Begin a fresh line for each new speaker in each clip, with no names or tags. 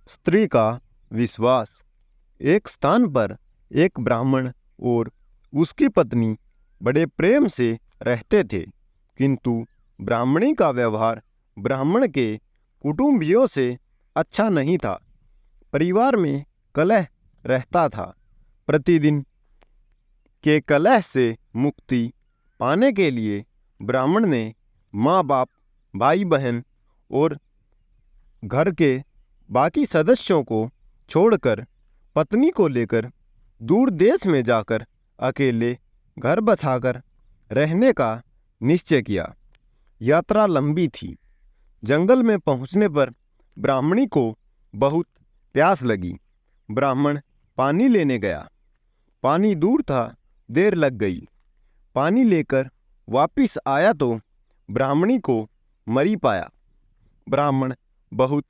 स्त्री का विश्वास। एक स्थान पर एक ब्राह्मण और उसकी पत्नी बड़े प्रेम से रहते थे, किंतु ब्राह्मणी का व्यवहार ब्राह्मण के कुटुंबियों से अच्छा नहीं था। परिवार में कलह रहता था। प्रतिदिन के कलह से मुक्ति पाने के लिए ब्राह्मण ने माँ बाप, भाई बहन और घर के बाकी सदस्यों को छोड़कर पत्नी को लेकर दूर देश में जाकर अकेले घर बसाकर रहने का निश्चय किया। यात्रा लंबी थी। जंगल में पहुंचने पर ब्राह्मणी को बहुत प्यास लगी। ब्राह्मण पानी लेने गया। पानी दूर था, देर लग गई। पानी लेकर वापिस आया तो ब्राह्मणी को मरी पाया। ब्राह्मण बहुत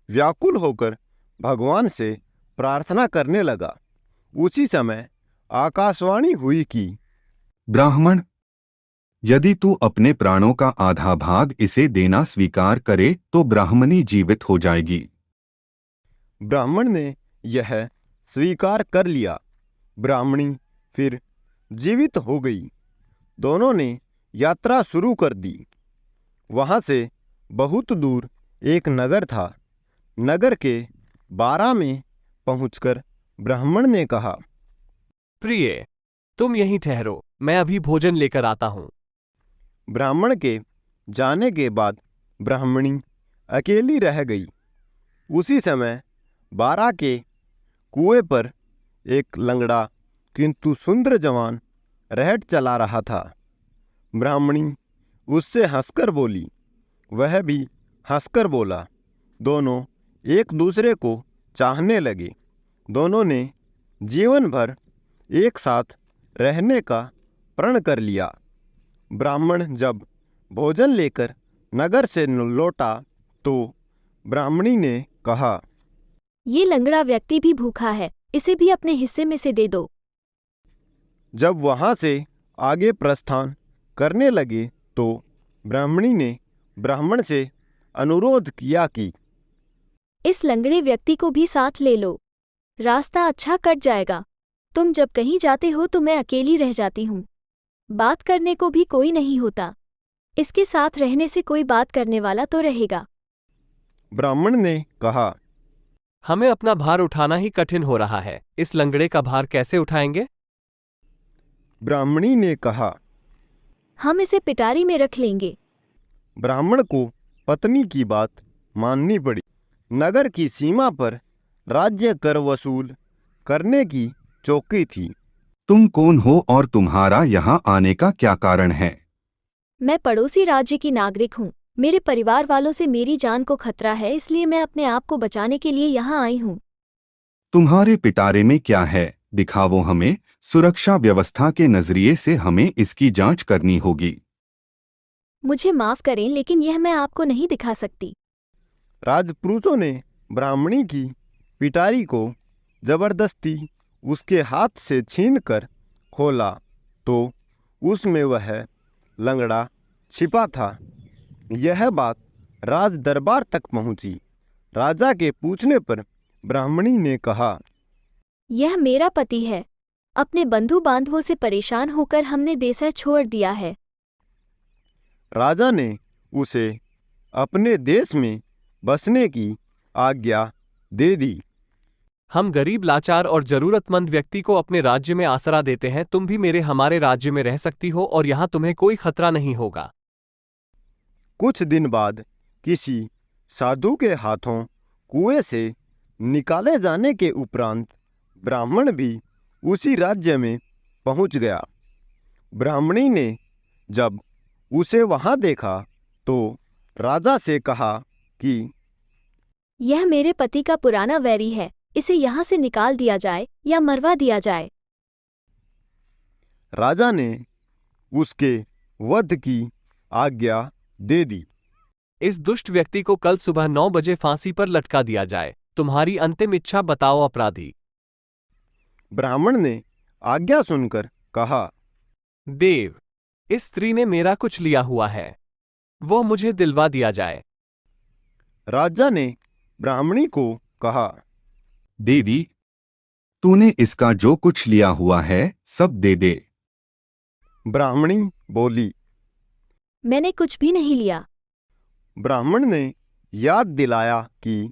व्याकुल होकर भगवान से प्रार्थना करने लगा। उसी समय आकाशवाणी हुई कि
ब्राह्मण, यदि तू अपने प्राणों का आधा भाग इसे देना स्वीकार करे तो ब्राह्मणी जीवित हो जाएगी।
ब्राह्मण ने यह स्वीकार कर लिया। ब्राह्मणी फिर जीवित हो गई। दोनों ने यात्रा शुरू कर दी। वहां से बहुत दूर एक नगर था। नगर के बारा में पहुंचकर ब्राह्मण ने कहा,
प्रिय, तुम यहीं ठहरो, मैं अभी भोजन लेकर आता हूं।
ब्राह्मण के जाने के बाद ब्राह्मणी अकेली रह गई। उसी समय बारा के कुएं पर एक लंगड़ा किंतु सुंदर जवान रहट चला रहा था। ब्राह्मणी उससे हंसकर बोली, वह भी हंसकर बोला। दोनों एक दूसरे को चाहने लगे। दोनों ने जीवन भर एक साथ रहने का प्रण कर लिया। ब्राह्मण जब भोजन लेकर नगर से लौटा तो ब्राह्मणी ने कहा,
ये लंगड़ा व्यक्ति भी भूखा है, इसे भी अपने हिस्से में से दे दो।
जब वहां से आगे प्रस्थान करने लगे तो ब्राह्मणी ने ब्राह्मण से अनुरोध किया कि
इस लंगड़े व्यक्ति को भी साथ ले लो, रास्ता अच्छा कट जाएगा। तुम जब कहीं जाते हो तो मैं अकेली रह जाती हूँ। बात करने को भी कोई नहीं होता। इसके साथ रहने से कोई बात करने वाला तो रहेगा।
ब्राह्मण ने कहा,
हमें अपना भार उठाना ही कठिन हो रहा है, इस लंगड़े का भार कैसे उठाएंगे?
ब्राह्मणी ने कहा,
हम इसे पिटारी में रख लेंगे।
ब्राह्मण को पत्नी की बात माननी पड़ी। नगर की सीमा पर राज्य कर वसूल करने की चौकी थी।
तुम कौन हो और तुम्हारा यहाँ आने का क्या कारण है?
मैं पड़ोसी राज्य की नागरिक हूँ। मेरे परिवार वालों से मेरी जान को खतरा है, इसलिए मैं अपने आप को बचाने के लिए यहाँ आई हूँ।
तुम्हारे पिटारे में क्या है? दिखाओ हमें। सुरक्षा व्यवस्था के नजरिए से हमें इसकी जांच करनी होगी।
मुझे माफ करें, लेकिन यह मैं आपको नहीं दिखा सकती।
राजपुरुषों ने ब्राह्मणी की पिटारी को जबरदस्ती उसके हाथ से छीनकर खोला तो उसमें वह लंगड़ा छिपा था। यह बात राज दरबार तक पहुंची। राजा के पूछने पर ब्राह्मणी ने कहा,
यह मेरा पति है। अपने बंधु बांधवों से परेशान होकर हमने देश छोड़ दिया है।
राजा ने उसे अपने देश में बसने की आज्ञा दे दी।
हम गरीब, लाचार और जरूरतमंद व्यक्ति को अपने राज्य में आसरा देते हैं। तुम भी हमारे राज्य में रह सकती हो और यहाँ तुम्हें कोई खतरा नहीं होगा।
कुछ दिन बाद किसी साधु के हाथों कुएं से निकाले जाने के उपरांत ब्राह्मण भी उसी राज्य में पहुंच गया। ब्राह्मणी ने जब उसे वहां देखा तो राजा से कहा कि
यह मेरे पति का पुराना वैरी है, इसे यहाँ से निकाल दिया जाए या मरवा दिया जाए।
राजा ने उसके वध की आज्ञा दे दी।
इस दुष्ट व्यक्ति को कल सुबह 9 बजे फांसी पर लटका दिया जाए। तुम्हारी अंतिम इच्छा बताओ अपराधी।
ब्राह्मण ने आज्ञा सुनकर कहा,
देव, इस स्त्री ने मेरा कुछ लिया हुआ है, वो मुझे दिलवा दिया जाए।
राजा ने ब्राह्मणी को कहा,
देवी, तूने इसका जो कुछ लिया हुआ है सब दे दे।
ब्राह्मणी बोली।
मैंने कुछ भी नहीं लिया।
ब्राह्मण ने याद दिलाया कि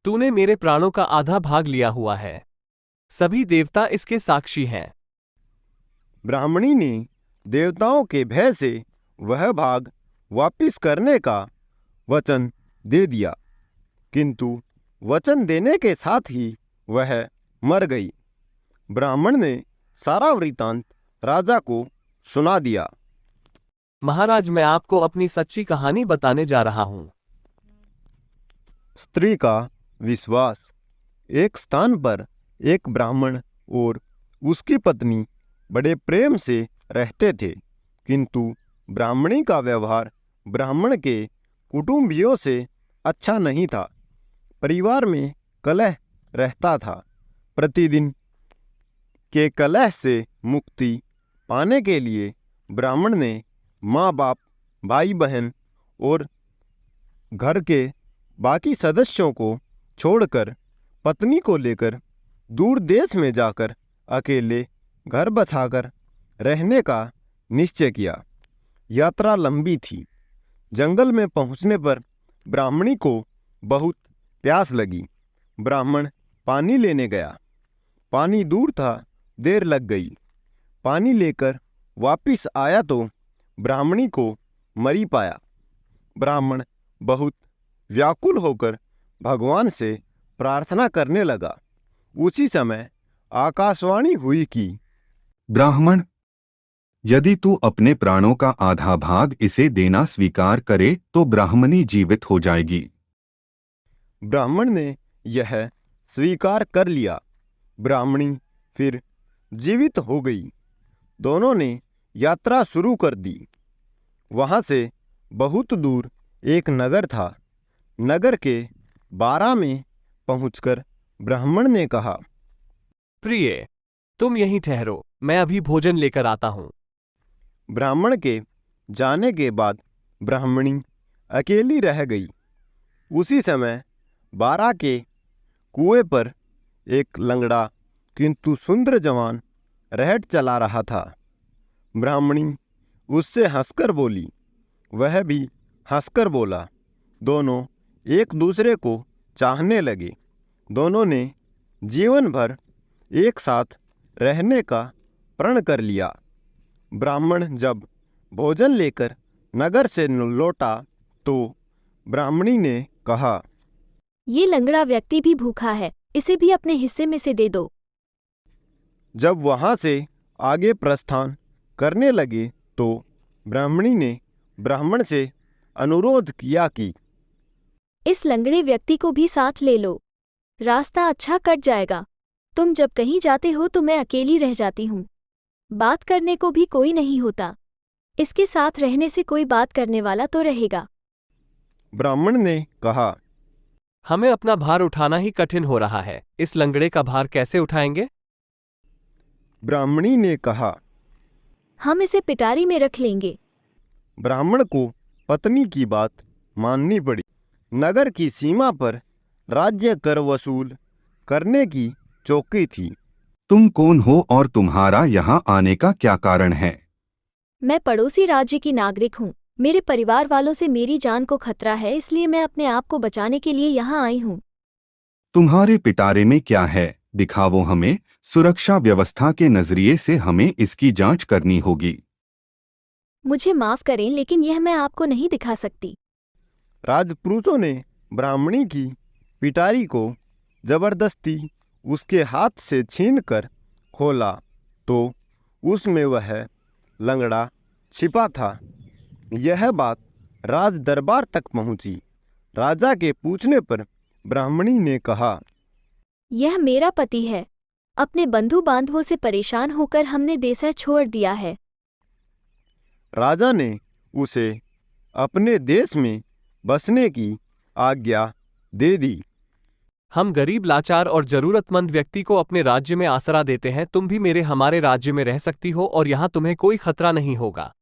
तूने मेरे प्राणों का आधा भाग लिया हुआ है। सभी देवता इसके साक्षी हैं।
ब्राह्मणी ने देवताओं के भय से वह भाग वापिस करने का वचन दे दिया, किंतु वचन देने के साथ ही वह मर गई। ब्राह्मण ने सारा वृतांत राजा को सुना दिया।
महाराज, मैं आपको अपनी सच्ची कहानी बताने जा रहा हूं।
स्त्री का विश्वास। एक स्थान पर एक ब्राह्मण और उसकी पत्नी बड़े प्रेम से रहते थे, किंतु ब्राह्मणी का व्यवहार ब्राह्मण के कुटुंबियों से अच्छा नहीं था। परिवार में कलह रहता था। प्रतिदिन के कलह से मुक्ति पाने के लिए ब्राह्मण ने माँ बाप, भाई बहन और घर के बाकी सदस्यों को छोड़कर पत्नी को लेकर दूर देश में जाकर अकेले घर बसाकर रहने का निश्चय किया। यात्रा लंबी थी। जंगल में पहुंचने पर ब्राह्मणी को बहुत प्यास लगी। ब्राह्मण पानी लेने गया। पानी दूर था, देर लग गई। पानी लेकर वापिस आया तो ब्राह्मणी को मरी पाया। ब्राह्मण बहुत व्याकुल होकर भगवान से प्रार्थना करने लगा। उसी समय आकाशवाणी हुई कि
ब्राह्मण, यदि तू अपने प्राणों का आधा भाग इसे देना स्वीकार करे तो ब्राह्मणी जीवित हो जाएगी।
ब्राह्मण ने यह स्वीकार कर लिया। ब्राह्मणी फिर जीवित हो गई। दोनों ने यात्रा शुरू कर दी। वहां से बहुत दूर एक नगर था। नगर के 12 में पहुंचकर ब्राह्मण ने कहा,
प्रिय, तुम यहीं ठहरो, मैं अभी भोजन लेकर आता हूं।
ब्राह्मण के जाने के बाद ब्राह्मणी अकेली रह गई। उसी समय 12 के कुएं पर एक लंगड़ा किंतु सुंदर जवान रहट चला रहा था। ब्राह्मणी उससे हंसकर बोली, वह भी हंसकर बोला। दोनों एक दूसरे को चाहने लगे। दोनों ने जीवन भर एक साथ रहने का प्रण कर लिया। ब्राह्मण जब भोजन लेकर नगर से लौटा तो ब्राह्मणी ने कहा,
ये लंगड़ा व्यक्ति भी भूखा है, इसे भी अपने हिस्से में से दे दो।
जब वहां से आगे प्रस्थान करने लगे तो ब्राह्मणी ने ब्राह्मण से अनुरोध किया कि
इस लंगड़े व्यक्ति को भी साथ ले लो, रास्ता अच्छा कट जाएगा। तुम जब कहीं जाते हो तो मैं अकेली रह जाती हूँ। बात करने को भी कोई नहीं होता। इसके साथ रहने से कोई बात करने वाला तो रहेगा।
ब्राह्मण ने कहा,
हमें अपना भार उठाना ही कठिन हो रहा है। इस लंगड़े का भार कैसे उठाएंगे?
ब्राह्मणी ने कहा,
हम इसे पिटारी में रख लेंगे।
ब्राह्मण को पत्नी की बात माननी पड़ी। नगर की सीमा पर राज्य कर वसूल करने की चौकी थी।
तुम कौन हो और तुम्हारा यहाँ आने का क्या कारण है?
मैं पड़ोसी राज्य की नागरिक हूँ। मेरे परिवार वालों से मेरी जान को खतरा है, इसलिए मैं अपने आप को बचाने के लिए यहाँ आई हूँ।
तुम्हारे पिटारे में क्या है? दिखाओ हमें। सुरक्षा व्यवस्था के नजरिए से हमें इसकी जांच करनी होगी।
मुझे माफ करें, लेकिन यह मैं आपको नहीं दिखा सकती।
राजपुरुषों ने ब्राह्मणी की पिटारी को जबरदस्ती उसके हाथ से छीनकर खोला तो उसमें वह लंगड़ा छिपा था। यह बात राज दरबार तक पहुंची। राजा के पूछने पर ब्राह्मणी ने कहा,
यह मेरा पति है। अपने बंधु बांधवों से परेशान होकर हमने देश छोड़ दिया है।
राजा ने उसे अपने देश में बसने की आज्ञा दे दी।
हम गरीब, लाचार और जरूरतमंद व्यक्ति को अपने राज्य में आसरा देते हैं। तुम भी हमारे राज्य में रह सकती हो और यहाँ तुम्हें कोई खतरा नहीं होगा।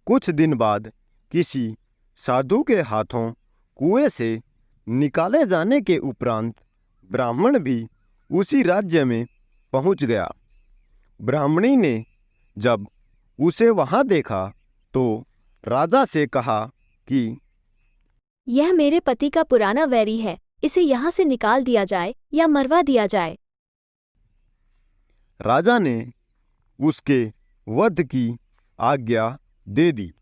कुछ दिन बाद किसी साधु के हाथों कुएं से निकाले जाने के उपरांत ब्राह्मण भी उसी राज्य में पहुंच गया। ब्राह्मणी ने जब उसे वहां देखा तो राजा से कहा कि
यह मेरे पति का पुराना वैरी है, इसे यहाँ से निकाल दिया जाए या मरवा दिया जाए।
राजा ने उसके वध की आज्ञा दे दी।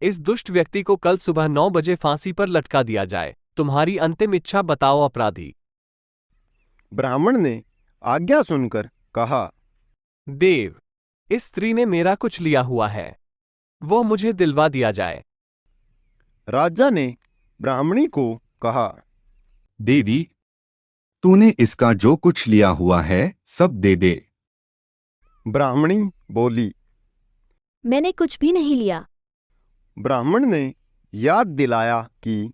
इस दुष्ट व्यक्ति को कल सुबह 9 बजे फांसी पर लटका दिया जाए। तुम्हारी अंतिम इच्छा बताओ अपराधी।
ब्राह्मण ने आज्ञा सुनकर कहा,
देव, इस स्त्री ने मेरा कुछ लिया हुआ है, वो मुझे दिलवा दिया जाए।
राजा ने ब्राह्मणी को कहा,
देवी, तूने इसका जो कुछ लिया हुआ है सब दे दे।
ब्राह्मणी बोली।
मैंने कुछ भी नहीं लिया।
ब्राह्मण ने याद दिलाया कि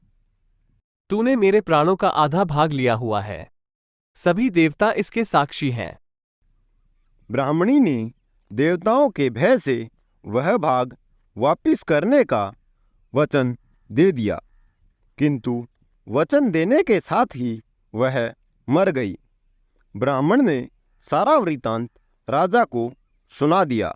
तूने मेरे प्राणों का आधा भाग लिया हुआ है, सभी देवता इसके साक्षी हैं।
ब्राह्मणी ने देवताओं के भय से वह भाग वापिस करने का वचन दे दिया, किंतु वचन देने के साथ ही वह मर गई। ब्राह्मण ने सारा वृत्तांत राजा को सुना दिया।